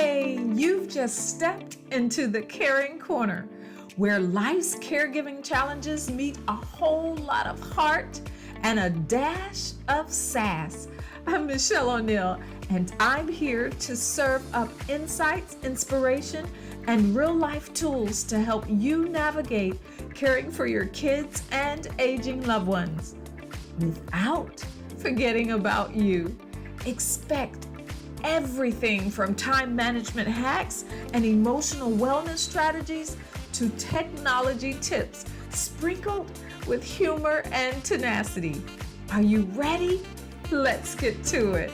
Hey, you've just stepped into the Caring Corner, where life's caregiving challenges meet a whole lot of heart and a dash of sass. I'm Michelle O'Neill, and I'm here to serve up insights, inspiration, and real life tools to help you navigate caring for your kids and aging loved ones without forgetting about you. Expect everything from time management hacks and emotional wellness strategies to technology tips sprinkled with humor and tenacity. Are you ready? Let's get to it.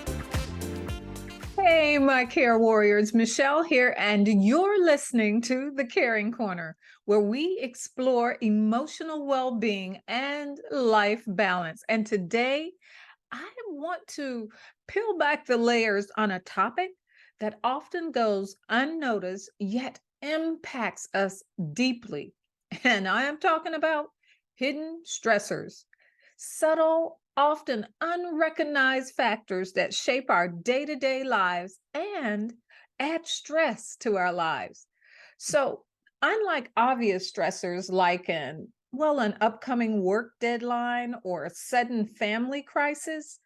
Hey, my care warriors, Michelle here, and you're listening to The Caring Corner, where we explore emotional well-being and life balance. And today, I want to peel back the layers on a topic that often goes unnoticed, yet impacts us deeply. And I am talking about hidden stressors, subtle, often unrecognized factors that shape our day-to-day lives and add stress to our lives. So, unlike obvious stressors like an upcoming work deadline or a sudden family crisis,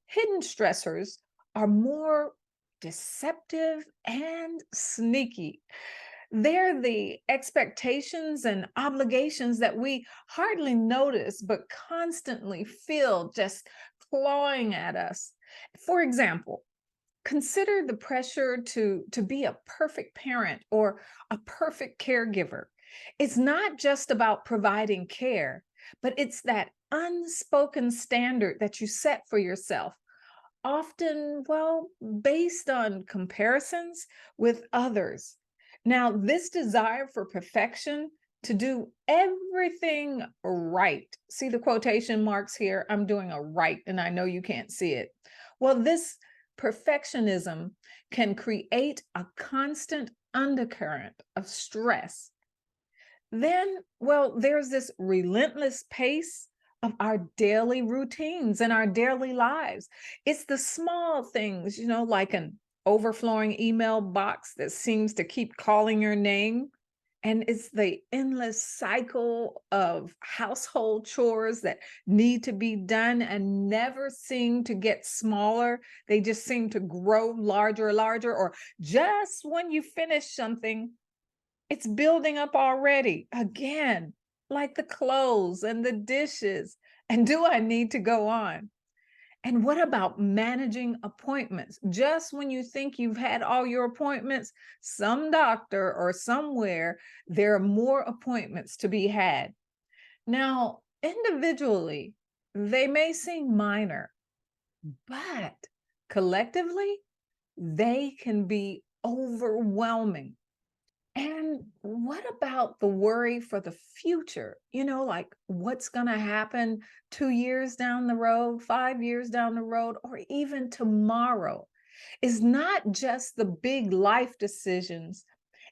hidden stressors are more deceptive and sneaky. They're the expectations and obligations that we hardly notice, but constantly feel just clawing at us. For example, consider the pressure to be a perfect parent or a perfect caregiver. It's not just about providing care, but it's that unspoken standard that you set for yourself, often, based on comparisons with others. Now, this desire for perfection, to do everything right. See the quotation marks here? I'm doing a right, and I know you can't see it. Well, this perfectionism can create a constant undercurrent of stress. Then, there's this relentless pace of our daily routines and our daily lives. It's the small things, like an overflowing email box that seems to keep calling your name. And it's the endless cycle of household chores that need to be done and never seem to get smaller. They just seem to grow larger, or just when you finish something, it's building up already again, like the clothes and the dishes. And do I need to go on? And what about managing appointments? Just when you think you've had all your appointments, some doctor or somewhere, there are more appointments to be had. Now, individually, they may seem minor, but collectively, they can be overwhelming. And what about the worry for the future? Like what's going to happen 2 years down the road, 5 years down the road, or even tomorrow? Is not just the big life decisions,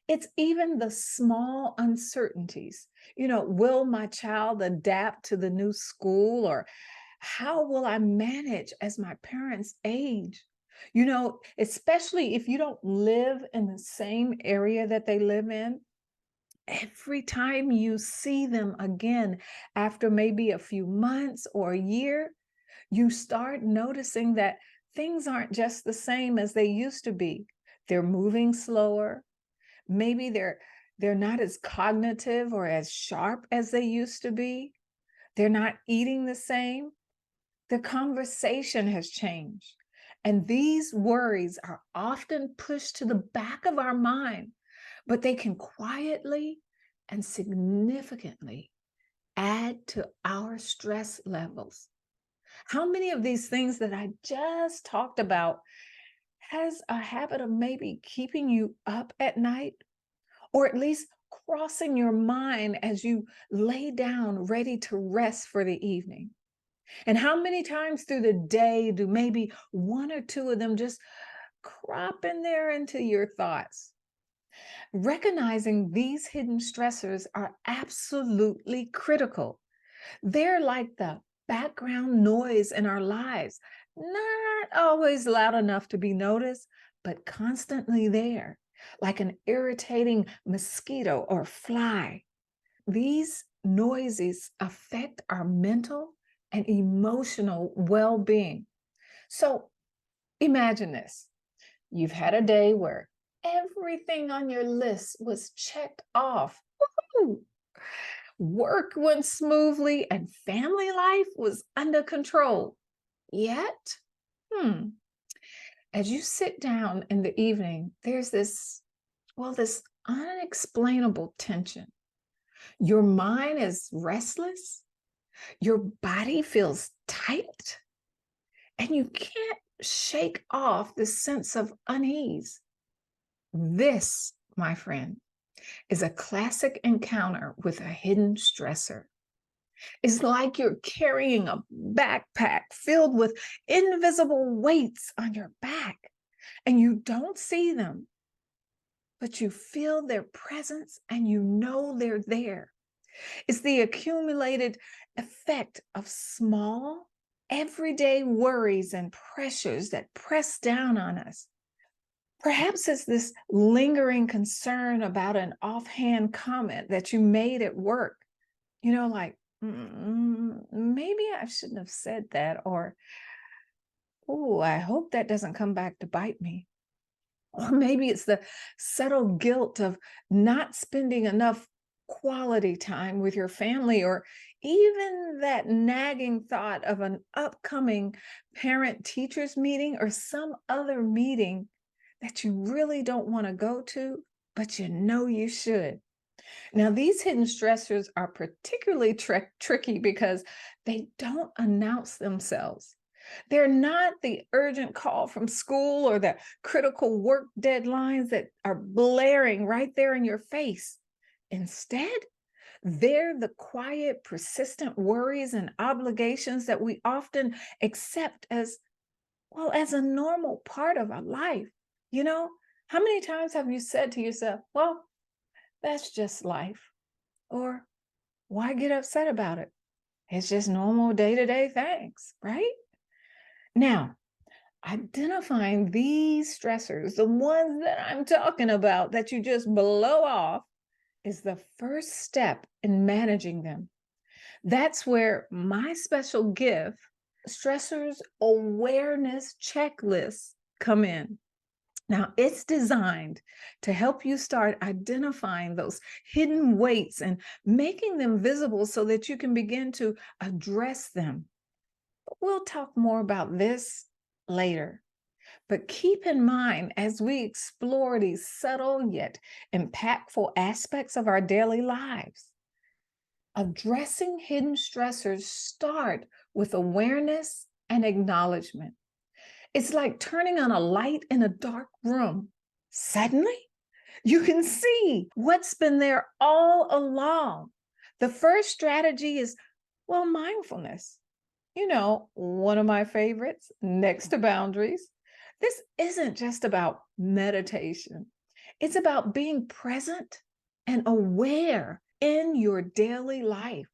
it's even the small uncertainties. Will my child adapt to the new school, or how will I manage as my parents age? Especially if you don't live in the same area that they live in, every time you see them again after maybe a few months or a year, you start noticing that things aren't just the same as they used to be. They're moving slower. Maybe they're not as cognitive or as sharp as they used to be. They're not eating the same. The conversation has changed. And these worries are often pushed to the back of our mind, but they can quietly and significantly add to our stress levels. How many of these things that I just talked about has a habit of maybe keeping you up at night, or at least crossing your mind as you lay down ready to rest for the evening? And how many times through the day do maybe one or two of them just crop in there into your thoughts? Recognizing these hidden stressors are absolutely critical. They're like the background noise in our lives, not always loud enough to be noticed, but constantly there, like an irritating mosquito or fly. These noises affect our mental and emotional well being. So imagine this: you've had a day where everything on your list was checked off. Woohoo! Work went smoothly and family life was under control. Yet, hmm, as you sit down in the evening, there's this unexplainable tension. Your mind is restless, your body feels tight, and you can't shake off the sense of unease. This, my friend, is a classic encounter with a hidden stressor. It's like you're carrying a backpack filled with invisible weights on your back, and you don't see them, but you feel their presence and you know they're there. It's the accumulated effect of small, everyday worries and pressures that press down on us. Perhaps it's this lingering concern about an offhand comment that you made at work, like, maybe I shouldn't have said that, or, oh, I hope that doesn't come back to bite me. Or maybe it's the subtle guilt of not spending enough quality time with your family, or even that nagging thought of an upcoming parent teachers meeting or some other meeting that you really don't want to go to, but you know you should. Now, these hidden stressors are particularly tricky because they don't announce themselves. They're not the urgent call from school or the critical work deadlines that are blaring right there in your face. Instead, they're the quiet, persistent worries and obligations that we often accept as, well, as a normal part of our life. You know, how many times have you said to yourself, well, that's just life? Or why get upset about it? It's just normal day to day things, right? Now, identifying these stressors, the ones that I'm talking about that you just blow off, is the first step in managing them. That's where my special gift, Stressors Awareness Checklist, come in. Now, it's designed to help you start identifying those hidden weights and making them visible so that you can begin to address them. We'll talk more about this later. But keep in mind, as we explore these subtle yet impactful aspects of our daily lives, addressing hidden stressors start with awareness and acknowledgement. It's like turning on a light in a dark room. Suddenly, you can see what's been there all along. The first strategy is, well, mindfulness. One of my favorites, next to boundaries. This isn't just about meditation. It's about being present and aware in your daily life.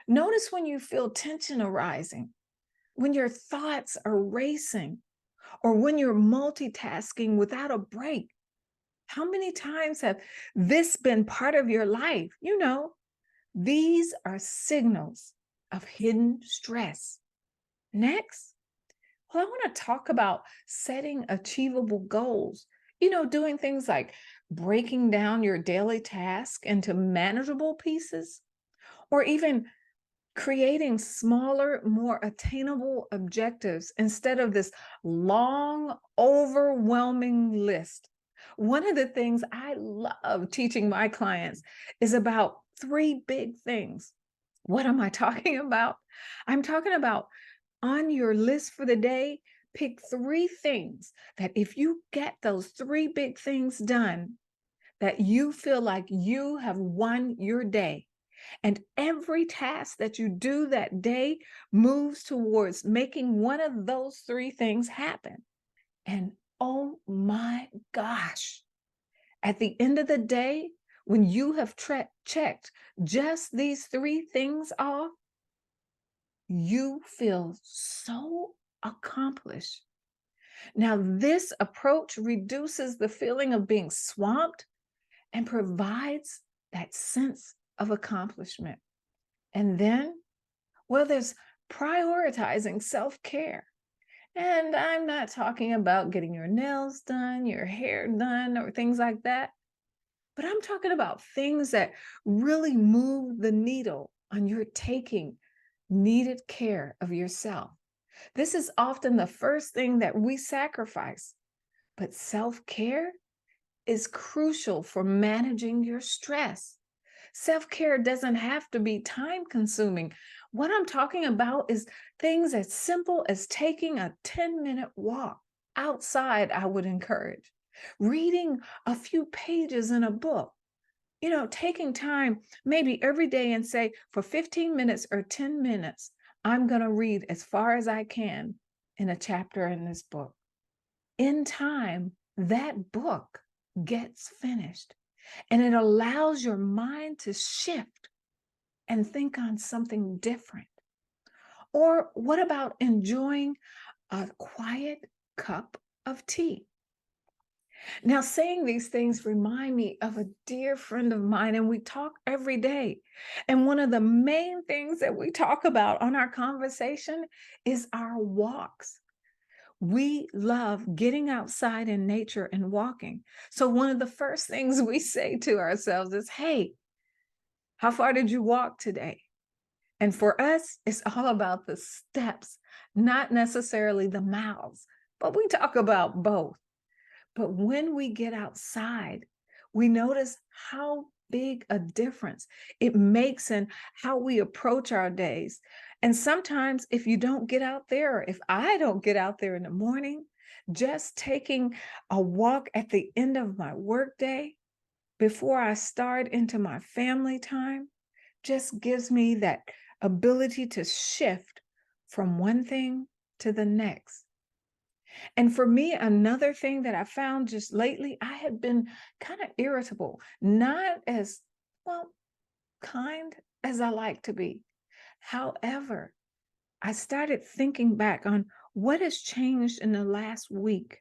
Notice when you feel tension arising, when your thoughts are racing, or when you're multitasking without a break. How many times have this been part of your life? These are signals of hidden stress. Next, well, I want to talk about setting achievable goals. Doing things like breaking down your daily task into manageable pieces, or even creating smaller, more attainable objectives instead of this long, overwhelming list. One of the things I love teaching my clients is about three big things. What am I talking about? I'm talking about, on your list for the day, pick three things that if you get those three big things done, that you feel like you have won your day. And every task that you do that day moves towards making one of those three things happen. And oh my gosh, at the end of the day, when you have checked just these three things off, you feel so accomplished. Now, this approach reduces the feeling of being swamped and provides that sense of accomplishment. And then, well, there's prioritizing self-care. And I'm not talking about getting your nails done, your hair done, or things like that, but I'm talking about things that really move the needle on your taking needed care of yourself. This is often the first thing that we sacrifice, but self-care is crucial for managing your stress. Self-care doesn't have to be time-consuming. What I'm talking about is things as simple as taking a 10-minute walk outside, I would encourage. Reading a few pages in a book. Taking time maybe every day and say, for 15 minutes or 10 minutes, I'm going to read as far as I can in a chapter in this book. In time, that book gets finished. And it allows your mind to shift and think on something different. Or what about enjoying a quiet cup of tea? Now, saying these things remind me of a dear friend of mine, and we talk every day. And one of the main things that we talk about on our conversation is our walks. We love getting outside in nature and walking. So one of the first things we say to ourselves is, hey, how far did you walk today? And for us, it's all about the steps, not necessarily the miles, but we talk about both. But when we get outside, we notice how big a difference it makes in how we approach our days. And sometimes if you don't get out there, or if I don't get out there in the morning, just taking a walk at the end of my workday before I start into my family time just gives me that ability to shift from one thing to the next. And for me, another thing that I found just lately, I had been kind of irritable, not as well kind as I like to be. However, I started thinking back on what has changed in the last week.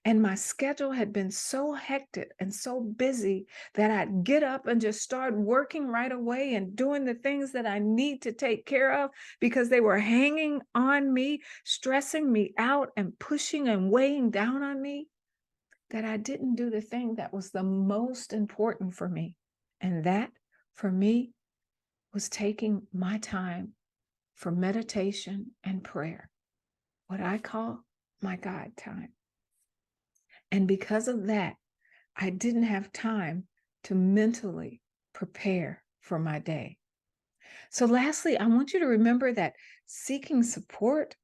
And my schedule had been so hectic and so busy that I'd get up and just start working right away and doing the things that I need to take care of because they were hanging on me, stressing me out and pushing and weighing down on me, that I didn't do the thing that was the most important for me. And that, for me, was taking my time for meditation and prayer, what I call my God time. And because of that, I didn't have time to mentally prepare for my day. So lastly, I want you to remember that seeking support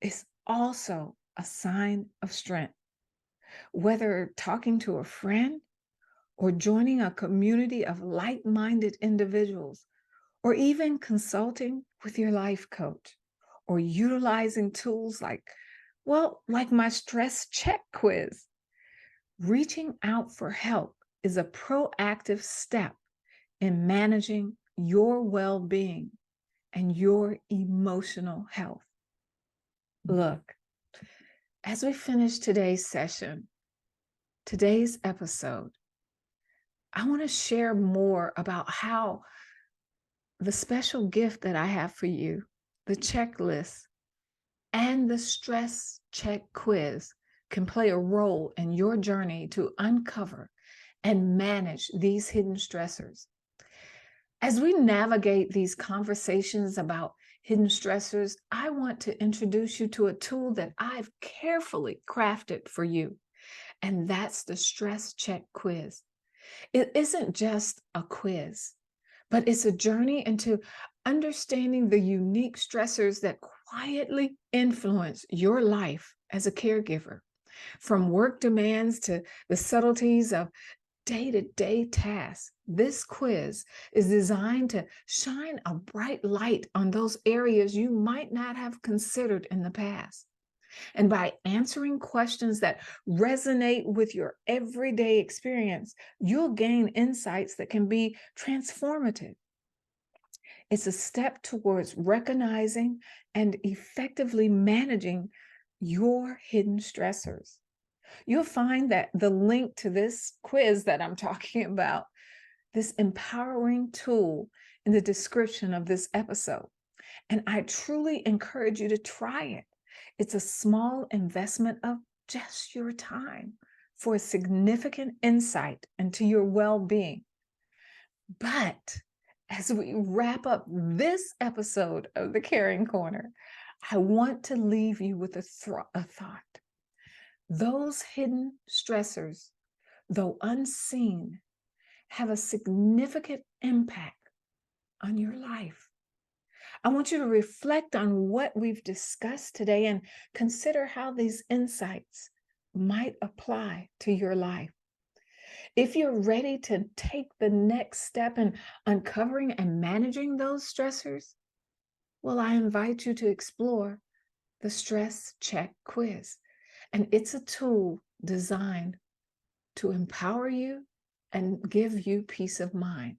is also a sign of strength. Whether talking to a friend or joining a community of like-minded individuals, or even consulting with your life coach, or utilizing tools like my stress check quiz. Reaching out for help is a proactive step in managing your well-being and your emotional health. Look, as we finish today's session, today's episode, I want to share more about how the special gift that I have for you, the checklist, and the stress check quiz can play a role in your journey to uncover and manage these hidden stressors. As we navigate these conversations about hidden stressors, I want to introduce you to a tool that I've carefully crafted for you, and that's the stress check quiz. It isn't just a quiz, but it's a journey into understanding the unique stressors that quietly influence your life as a caregiver, from work demands to the subtleties of day-to-day tasks. This quiz is designed to shine a bright light on those areas you might not have considered in the past. And by answering questions that resonate with your everyday experience, you'll gain insights that can be transformative. It's a step towards recognizing and effectively managing your hidden stressors. You'll find that the link to this quiz that I'm talking about, this empowering tool, in the description of this episode. And I truly encourage you to try it. It's a small investment of just your time for a significant insight into your well-being. But as we wrap up this episode of the Caring Corner, I want to leave you with a thought. Those hidden stressors, though unseen, have a significant impact on your life. I want you to reflect on what we've discussed today and consider how these insights might apply to your life. If you're ready to take the next step in uncovering and managing those stressors, well, I invite you to explore the Stress Check Quiz. And it's a tool designed to empower you and give you peace of mind.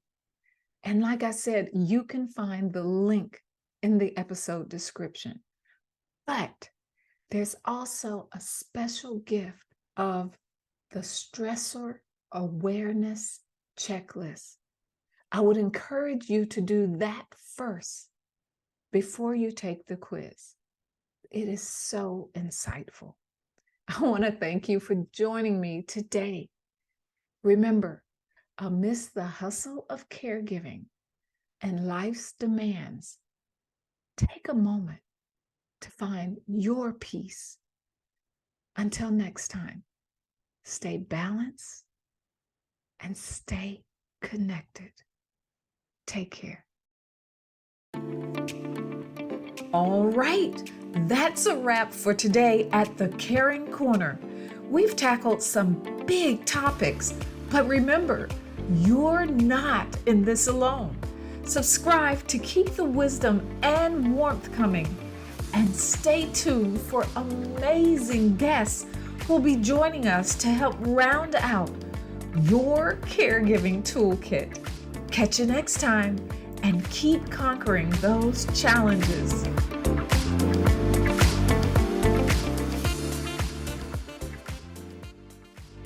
And like I said, you can find the link in the episode description. But there's also a special gift of the Stressor Awareness Checklist. I would encourage you to do that first before you take the quiz. It is so insightful. I want to thank you for joining me today. Remember, amidst the hustle of caregiving and life's demands, take a moment to find your peace. Until next time, stay balanced and stay connected. Take care. All right, that's a wrap for today at the Caring Corner. We've tackled some big topics, but remember, you're not in this alone. Subscribe to keep the wisdom and warmth coming. And stay tuned for amazing guests who'll be joining us to help round out your caregiving toolkit. Catch you next time and keep conquering those challenges.